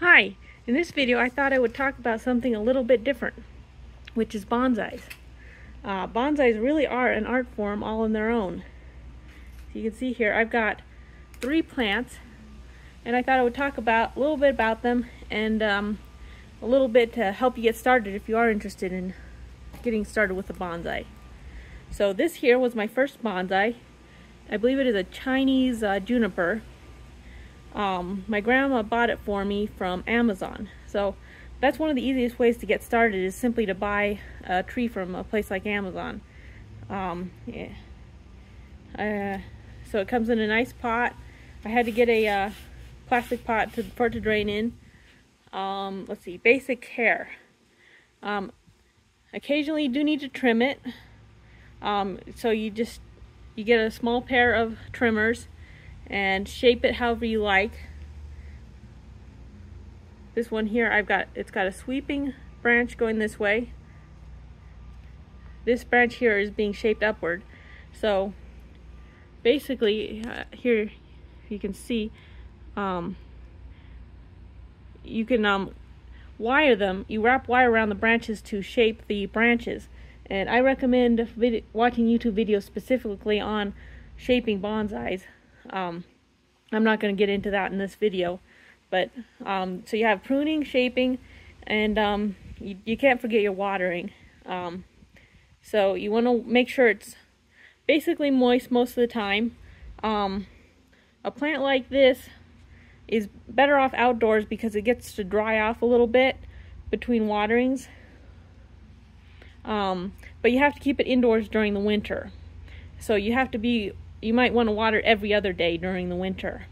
Hi, in this video I thought I would talk about something a little bit different, which is bonsais. Bonsais really are an art form all on their own. So you can see here I've got 3 plants, and I thought I would talk about a little bit about them and a little bit to help you get started if you are interested in getting started with a bonsai. So this here was my first bonsai. I believe it is a Chinese juniper. My grandma bought it for me from Amazon. So that's one of the easiest ways to get started, is simply to buy a tree from a place like Amazon. So it comes in a nice pot. I had to get a plastic pot for it to drain in. Let's see, basic care. Occasionally you do need to trim it. So you get a small pair of trimmers and shape it however you like. This one here, it's got a sweeping branch going this way. This branch here is being shaped upward. So basically, here you can see, you can wire them. You wrap wire around the branches to shape the branches. And I recommend watching YouTube videos specifically on shaping bonsais. I'm not going to get into that in this video, but so you have pruning, shaping, and you can't forget your watering. So you want to make sure it's basically moist most of the time. A plant like this is better off outdoors because it gets to dry off a little bit between waterings. But you have to keep it indoors during the winter. So you might want to water every other day during the winter.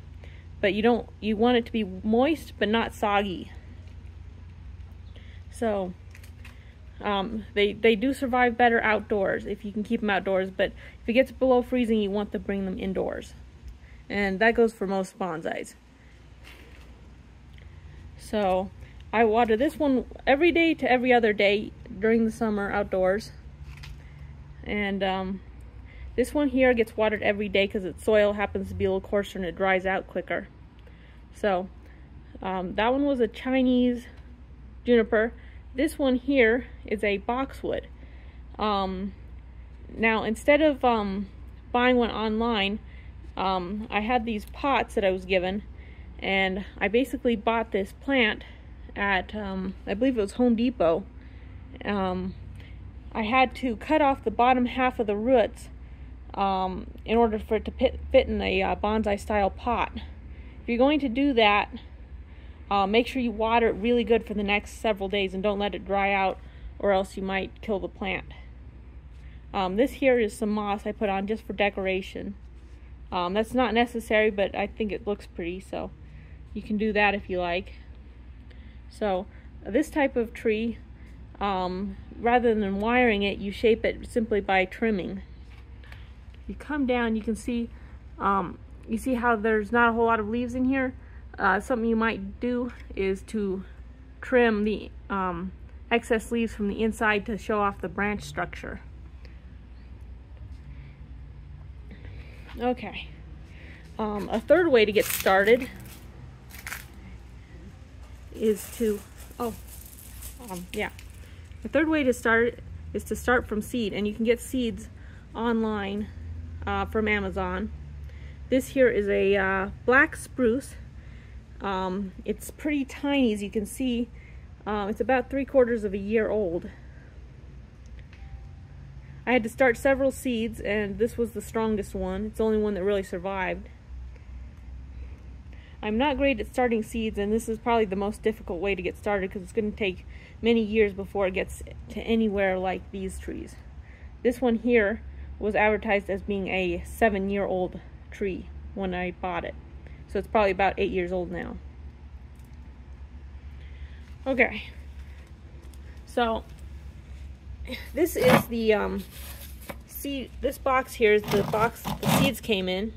But you want it to be moist but not soggy. So they do survive better outdoors if you can keep them outdoors, but if it gets below freezing, you want to bring them indoors. And that goes for most bonsais. So I water this one every day to every other day during the summer outdoors. And this one here gets watered every day because its soil happens to be a little coarser and it dries out quicker. So that one was a Chinese juniper. This one here is a boxwood. Now instead of buying one online, I had these pots that I was given, and I basically bought this plant at I believe it was Home Depot. I had to cut off the bottom half of the roots in order for it to fit in a bonsai style pot. If you're going to do that, make sure you water it really good for the next several days and don't let it dry out, or else you might kill the plant. This here is some moss I put on just for decoration. That's not necessary, but I think it looks pretty, so you can do that if you like. So this type of tree, rather than wiring it, you shape it simply by trimming. You come down, you can see, you see how there's not a whole lot of leaves in here. Something you might do is to trim the excess leaves from the inside to show off the branch structure. Okay. A third way to get started is to, the third way to start is to start from seed, and you can get seeds online from Amazon. This here is a black spruce. It's pretty tiny, as you can see. It's about 3/4 of a year old. I had to start several seeds, and this was the strongest one. It's the only one that really survived. I'm not great at starting seeds, and this is probably the most difficult way to get started because it's going to take many years before it gets to anywhere like these trees. This one here was advertised as being a 7-year-old tree when I bought it. So it's probably about 8 years old now. Okay. So this is the seed. This box here is the box the seeds came in.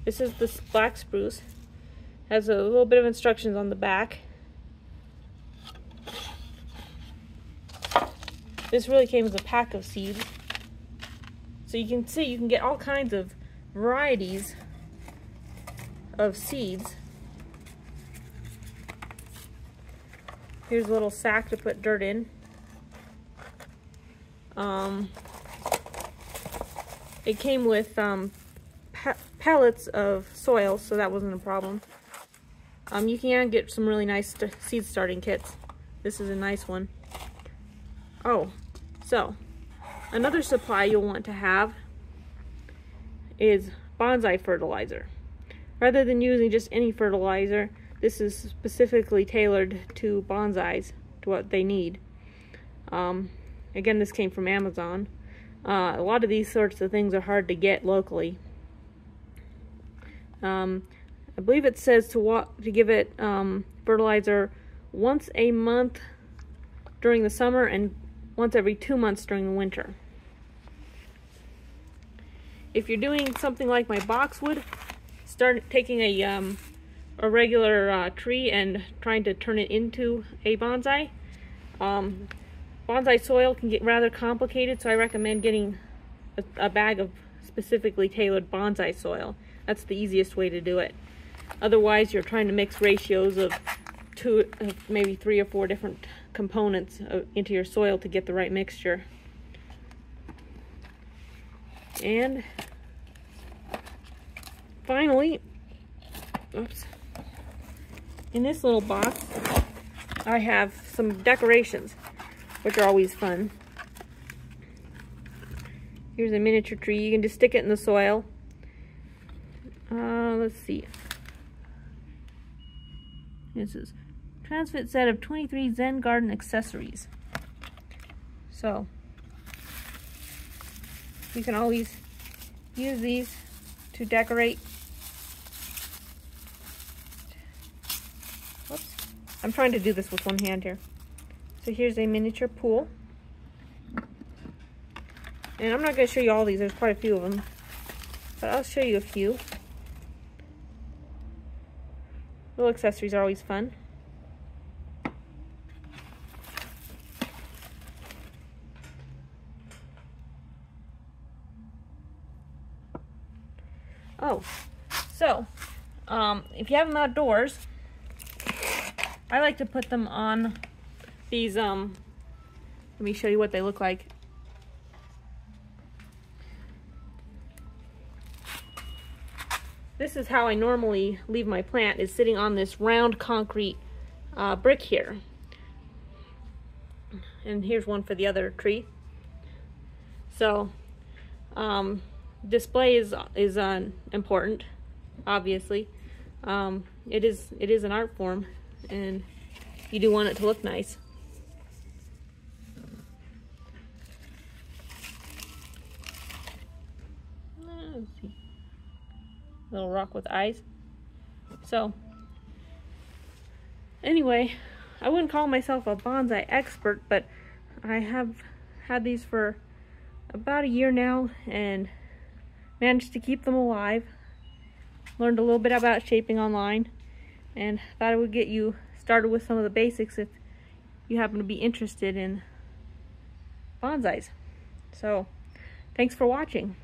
This is the black spruce. Has a little bit of instructions on the back. This really came as a pack of seeds. So you can see you can get all kinds of varieties of seeds. Here's a little sack to put dirt in. It came with pellets of soil, so that wasn't a problem. You can get some really nice seed starting kits. This is a nice one. Oh, so another supply you'll want to have is bonsai fertilizer. Rather than using just any fertilizer, this is specifically tailored to bonsais, to what they need. Again, this came from Amazon. A lot of these sorts of things are hard to get locally. I believe it says to give it fertilizer once a month during the summer and once every 2 months during the winter. If you're doing something like my boxwood, start taking a regular tree and trying to turn it into a bonsai. Bonsai soil can get rather complicated, so I recommend getting a bag of specifically tailored bonsai soil. That's the easiest way to do it. Otherwise, you're trying to mix ratios of maybe 3 or 4 different components into your soil to get the right mixture. And finally, oops, in this little box, I have some decorations, which are always fun. Here's a miniature tree. You can just stick it in the soil. Let's see. This is Transfit set of 23 Zen Garden accessories. So, you can always use these to decorate. Whoops. I'm trying to do this with one hand here. So here's a miniature pool. And I'm not going to show you all these, there's quite a few of them. But I'll show you a few. Little accessories are always fun. Oh, so, if you have them outdoors, I like to put them on these, let me show you what they look like. This is how I normally leave my plant, is sitting on this round concrete brick here. And here's one for the other tree. So, display is important, obviously. It is an art form, and you do want it to look nice. Let's see. Little rock with eyes. So, anyway, I wouldn't call myself a bonsai expert, but I have had these for about a year now and managed to keep them alive. Learned a little bit about shaping online and thought I would get you started with some of the basics if you happen to be interested in bonsais. So, thanks for watching.